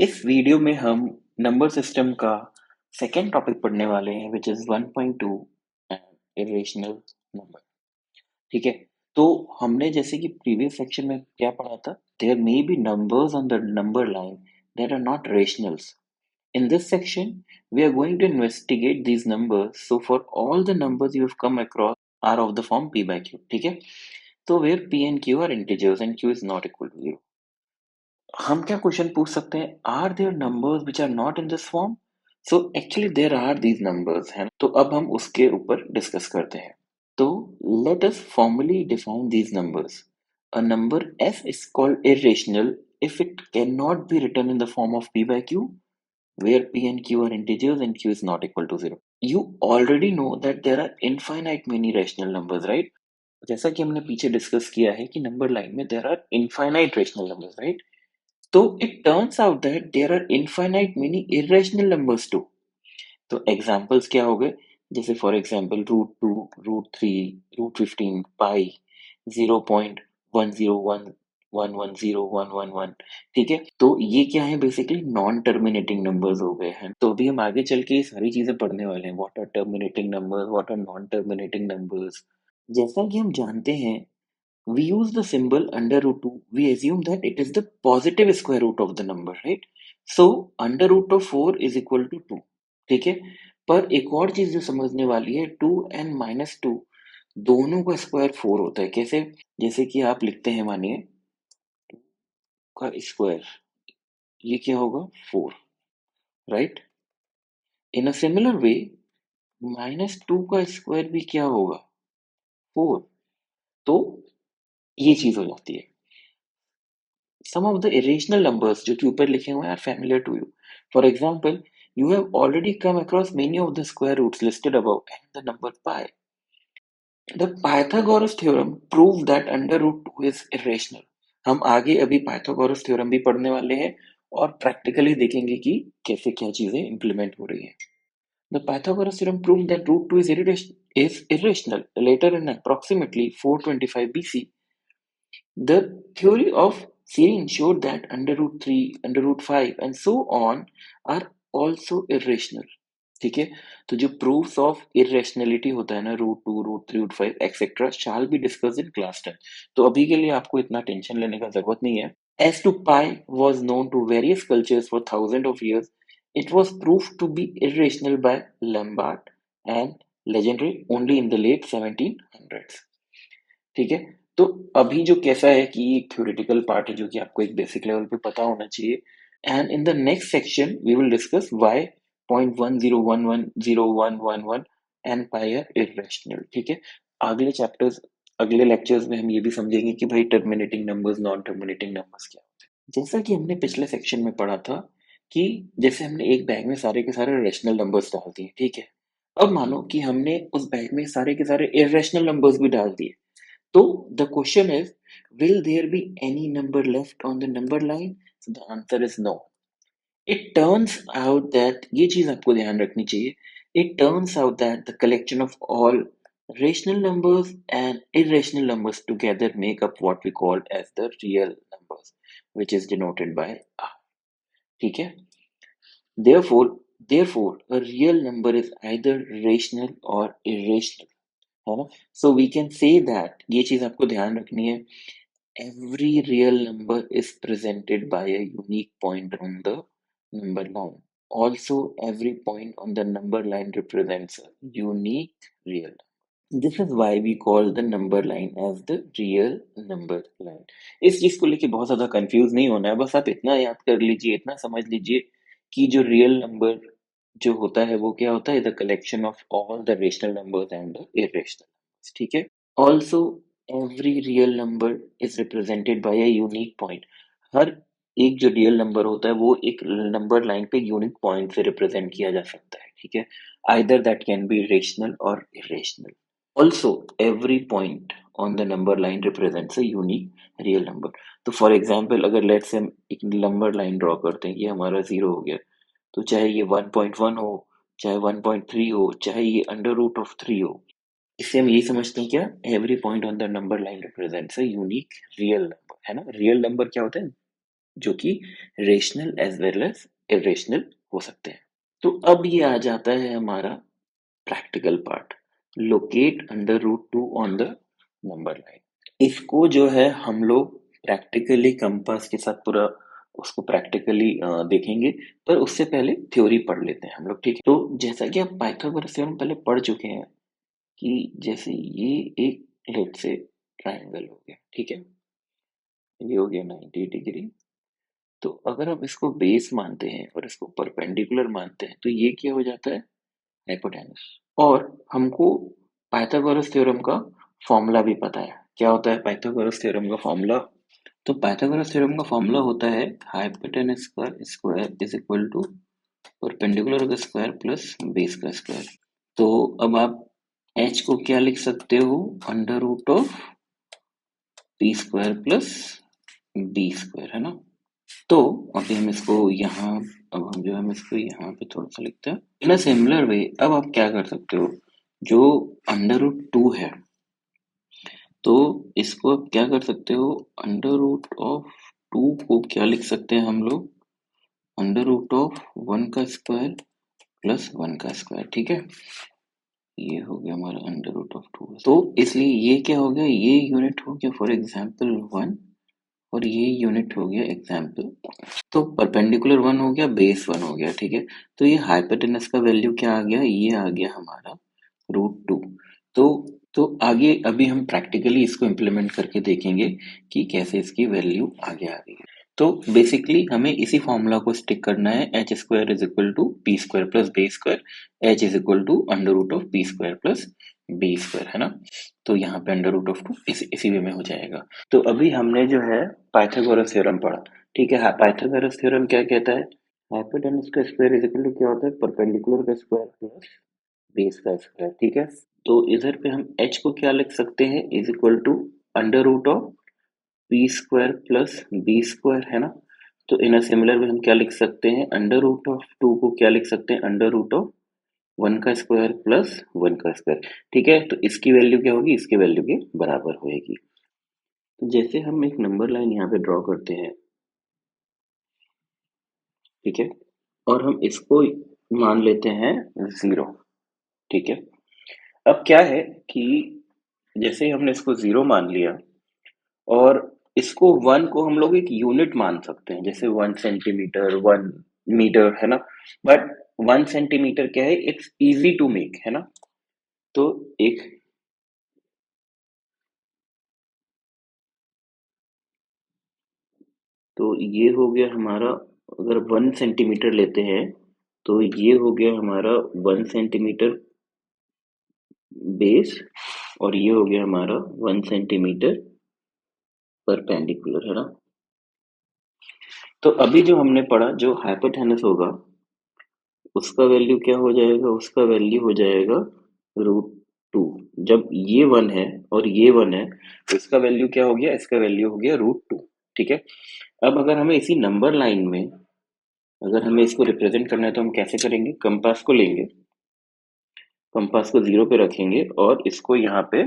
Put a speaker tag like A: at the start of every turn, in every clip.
A: इस वीडियो में हम नंबर सिस्टम का सेकेंड टॉपिक पढ़ने वाले हैं विच इज 1.2 इरेशनल नंबर। ठीक है। तो हमने जैसे कि प्रीवियस सेक्शन में क्या पढ़ा था, there may be numbers on the number line that are not rationals. In this section, we are going to investigate these numbers. So for all the numbers you have come across are of the form p by q. ठीक है। तो where p and q are integers and q is not equal to 0. हम क्या question पूछ सकते हैं, are there numbers which are not in this form? So actually there are these numbers है। तो अब हम उसके ऊपर डिस्कस करते हैं। तो let us formally define these numbers. A number f is called irrational if it cannot be written in the form of p by q, where p and q are integers and q is not equal to 0. You already know that there are infinite many rational numbers, right? जैसा कि हमने पीछे discuss किया है कि number line में there are infinite rational numbers, right? तो it turns out that there are infinite many irrational numbers too. तो एग्जाम्पल्स क्या हो गए? जैसे for example root 2, root 3, root 15, pi, 0.10111011, ठीक है। तो ये क्या है, बेसिकली नॉन टर्मिनेटिंग नंबर्स हो गए हैं। तो अभी हम आगे चल के ये सारी चीजें पढ़ने वाले हैं, what are terminating numbers, what are non terminating numbers. जैसा कि हम जानते हैं, we use the symbol under root 2, we assume that it is the positive square root of the number, right? So under root of 4 is equal to 2, ठीक है। पर एक और चीज जो समझने वाली है, 2 and -2 दोनों का स्क्वायर 4 होता है। कैसे? जैसे कि आप लिखते हैं, मानिए का स्क्वायर, ये क्या होगा? 4, right? In a similar way -2 का स्क्वायर भी क्या होगा? 4। तो ये चीज हो जाती है। Some of the irrational numbers जो कि ऊपर लिखे हुए हैं are familiar to you. For example, you have already come across many of the square roots listed above and the number pi. The Pythagoras theorem proves that under root 2 is irrational. हम आगे अभी Pythagoras theorem भी पढ़ने वाले हैं और practically देखेंगे कि कैसे क्या चीजें इंप्लीमेंट हो रही हैं। The Pythagoras theorem proved that root 2 is irrational. Later in approximately 425 BC, the theory of series showed that under root 3, under root 5 and so on are also irrational. ठीक है। तो जो proofs of irrationality होता है ना, root 2, root 3, root 5 etcetera, shall be discuss in class 10। तो अभी के लिए आपको इतना टेंशन लेने का जरूरत नहीं है। As to pi was known to various cultures for thousands of years, it was proved to be irrational by Lombard and legendary only in the late 1700s. ठीक है। तो अभी जो कैसा है कि एक थ्योरेटिकल पार्ट है जो कि आपको एक बेसिक लेवल पे पता होना चाहिए। And in the next section we will discuss why 0.10110111 and pi are irrational. ठीक है। अगले चैप्टर्स, अगले लेक्चर्स में हम ये भी समझेंगे कि भाई terminating numbers, non terminating numbers क्या होते हैं। जैसा कि हमने पिछले सेक्शन में पढ़ा था कि जैसे हमने एक बैग में सारे के सारे रेशनल नंबर्स डाल दिए, ठीक है। अब मानो कि हमने उस बैग में सारे के सारे इर्रेशनल नंबर्स भी डाल दिए। So the question is, will there be any number left on the number line? So the answer is no. It turns out that ये चीज आपको ध्यान रखनी चाहिए। It turns out that the collection of all rational numbers and irrational numbers together make up what we call as the real numbers, which is denoted by R. ठीक है? Therefore, therefore, a real number is either rational or irrational. है ना? So we can say that, ये चीज आपको ध्यान रखनी है, every real number is presented by a unique point on the number line. Also, every point on the number line represents a unique real number. This is why we call the number line as the real number line. इस चीज को लेके बहुत ज्यादा confuse नहीं होना है, बस आप इतना याद कर लीजिए, इतना समझ लीजिए कि जो रियल नंबर जो होता है वो क्या होता है, the collection of all the rational numbers and the irrational numbers. ठीक है। Also, every real number is represented by a unique point. हर एक जो रियल नंबर होता है वो एक नंबर लाइन पे यूनिक पॉइंट से रिप्रेजेंट किया जा सकता है। ठीक है। Either that can be rational or irrational. Also, every point on the number line represents a unique real number. तो फॉर एग्जाम्पल अगर लेट्स हम एक नंबर लाइन ड्रॉ करते हैं, ये हमारा 0 हो गया, तो चाहे ये 1.1 हो, चाहे 1.3 हो, चाहे ये अंडर रूट ऑफ 3 हो, इससे हम यही समझते हैं क्या, every point on the number line represents a unique real number. है ना? रियल नंबर क्या होता है? जो कि rational as well as irrational हो सकते हैं। तो अब ये आ जाता है हमारा practical part, locate under root two on the number line. इसको जो है हम लोग प्रैक्टिकली कंपास के साथ पूरा उसको प्रैक्टिकली देखेंगे, पर उससे पहले थ्योरी पढ़ लेते हैं हम लोग, ठीक है। तो जैसा कि आप पाइथागोरस थ्योरम पहले पढ़ चुके हैं कि जैसे ये एक लेट से ट्राइंगल हो गया, ठीक है, ये हो गया 90 डिग्री। तो अगर हम इसको बेस मानते हैं और इसको परपेंडिकुलर मानते हैं तो ये क्या हो जाता है, हाइपोटेनस। और हमको पाइथागोरस थ्योरम का फॉर्मूला भी पता है, क्या होता है पाइथागोरस थ्योरम का फॉर्मूला। तो पाइथागोरस थ्योरम का फॉर्मूला होता है हाइपोटेनस का square is equal to perpendicular का स्क्वायर प्लस बेस का स्क्वायर। तो अब आप h को क्या लिख सकते हो, under root of p square plus b square, है ना। तो अभी हम इसको यहाँ, अब हम जो है हम इसको यहाँ पे थोड़ा सा लिखते हैं इन अ सिमिलर वे। अब आप क्या कर सकते हो, जो अंडर रूट टू है, तो इसको आप क्या कर सकते हो, अंडर रूट ऑफ टू को क्या लिख सकते हैं हम लोग, अंडर रूट ऑफ वन का स्क्वायर प्लस वन का स्क्वायर, ठीक है। ये हो गया हमारा अंडर रूट ऑफ टू। तो इसलिए ये क्या हो गया, ये यूनिट हो गया फॉर एग्जाम्पल वन, और ये यूनिट हो गया एग्जाम्पल। तो परपेंडिकुलर वन हो गया, बेस वन हो गया, ठीक है। तो ये हाइपोटेनस का वैल्यू क्या आ गया, ये आ गया हमारा रूट टू। तो तो आगे अभी हम प्रैक्टिकली इसको इम्प्लीमेंट करके देखेंगे कि कैसे इसकी वैल्यू आगे आ रही है। तो बेसिकली हमें इसी फॉर्मूला को स्टिक करना है, h square is equal to p square plus b square, h is equal to under root of p square plus b square, है ना। तो यहाँ पे अंडर रूट ऑफ टू इसी वे में हो जाएगा। तो अभी हमने जो है पाइथागोरस थ्योरम पढ़ा, ठीक है। पाइथागोरस थ्योरम क्या कहता है, हाइपोटेनस का स्क्वायर इज इक्वल टू क्या होता है, परपेंडिकुलर का स्क्वायर प्लस बेस का स्क्वायर, ठीक है। तो इधर पे हम h को क्या लिख सकते हैं, is equal to under root of p square plus b square, है ना। तो इन अ सिमिलर वे हम क्या लिख सकते हैं, अंडर रूट ऑफ टू को क्या लिख सकते हैं, अंडर रूट ऑफ वन का स्क्वायर प्लस वन का स्क्वायर, ठीक है। तो इसकी वैल्यू क्या होगी, इसके वैल्यू के बराबर होएगी। तो जैसे हम एक नंबर लाइन यहाँ पे ड्रॉ करते हैं, ठीक है, और हम इसको मान लेते हैं जीरो, ठीक है। अब क्या है कि जैसे ही हमने इसको जीरो मान लिया, और इसको वन को हम लोग एक यूनिट मान सकते हैं, जैसे 1 सेंटीमीटर 1 मीटर, है ना। बट 1 सेंटीमीटर क्या है, इट्स इजी टू मेक, है ना। तो एक, तो ये हो गया हमारा, अगर 1 सेंटीमीटर लेते हैं तो ये हो गया हमारा 1 सेंटीमीटर बेस, और ये हो गया हमारा 1 सेंटीमीटर परपेंडिकुलर, है ना। तो अभी जो हमने पढ़ा, जो हाइपोटेनस होगा उसका वैल्यू क्या हो जाएगा, उसका वैल्यू हो जाएगा रूट टू। जब ये वन है और ये वन है तो इसका वैल्यू क्या हो गया, इसका वैल्यू हो गया रूट टू, ठीक है। अब अगर हमें इसी नंबर लाइन में, अगर हमें इसको रिप्रेजेंट करना है तो हम कैसे करेंगे, कंपास को लेंगे, कंपास को जीरो पे रखेंगे और इसको यहाँ पे,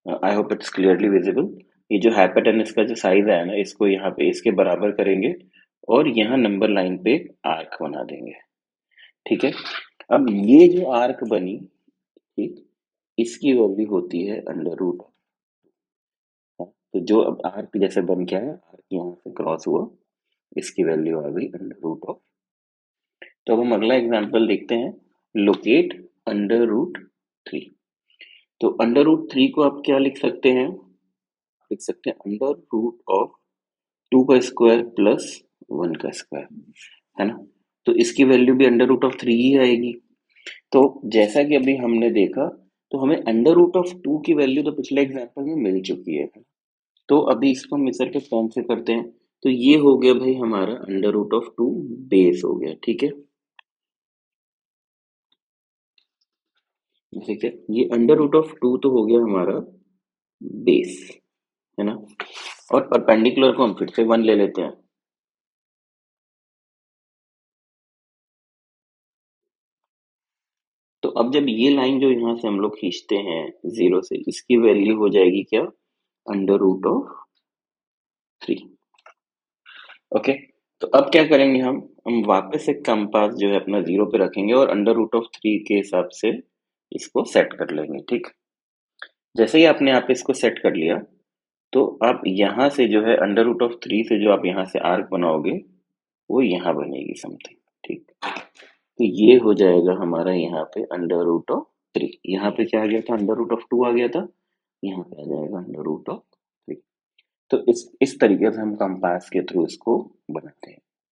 A: I hope it's clearly visible, ये जो हाइपोटेनस का जो साइज है ना, इसको यहाँ पे इसके बराबर करेंगे और यहाँ नंबर लाइन पे एक आर्क बना देंगे, ठीक है। अब ये जो आर्क बनी, ठीक, इसकी वैल्यू होती है अंडर रूट। तो जो अब आर्क जैसे बन गया है, आर्क यहाँ से क्रॉस हुआ, इसकी वैल्यू आ गई अंडर रूट ऑफ। तो अब हम अगला एग्जांपल देखते हैं, लोकेट अंडर रूट थ्री। तो अंडर रूट थ्री को आप क्या लिख सकते हैं, लिख सकते हैं अंडर रूट ऑफ टू का स्क्वायर प्लस वन का स्क्वायर, है ना। तो इसकी वैल्यू भी अंडर रूट ऑफ थ्री ही आएगी। तो जैसा कि अभी हमने देखा, तो हमें अंडर रूट ऑफ टू की वैल्यू तो पिछले एग्जांपल में मिल चुकी है। तो अभी इसको हम इधर के फॉर्म से करते हैं। तो ये हो गया भाई हमारा under root of two base हो गया, ठीक है। ठीक है, ये अंडर रूट ऑफ टू तो हो गया हमारा बेस, है ना। और परपेंडिकुलर को हम फिर से वन ले लेते हैं। तो अब जब ये लाइन जो यहाँ से हम लोग खींचते हैं जीरो से, इसकी वैल्यू हो जाएगी क्या, under root of three. Okay. तो अब क्या करेंगे हम वापस से कंपास जो है अपना 0 पे रखेंगे और अंडर रूट ऑफ 3 के हिसाब से इसको सेट कर लेंगे, ठीक। जैसे ही आपने यहाँ पे इसको सेट कर लिया, तो आप यहाँ से जो है अंडर रूट ऑफ 3 से जो आप यहाँ से आर्क बनाओगे, वो यहाँ बनेगी समथिंग, ठीक। तो ये हो जाएगा हमारा यहाँ पे अंडर रूट ऑफ 3। यहाँ पे क्या आ गया था, अंडर रूट ऑफ 2 आ गया था, यहाँ पे आ जाएगा अंडर रूट ऑफ 3। तो इस तरीके से हम कंपास के थ्रू इसको बनाते हैं।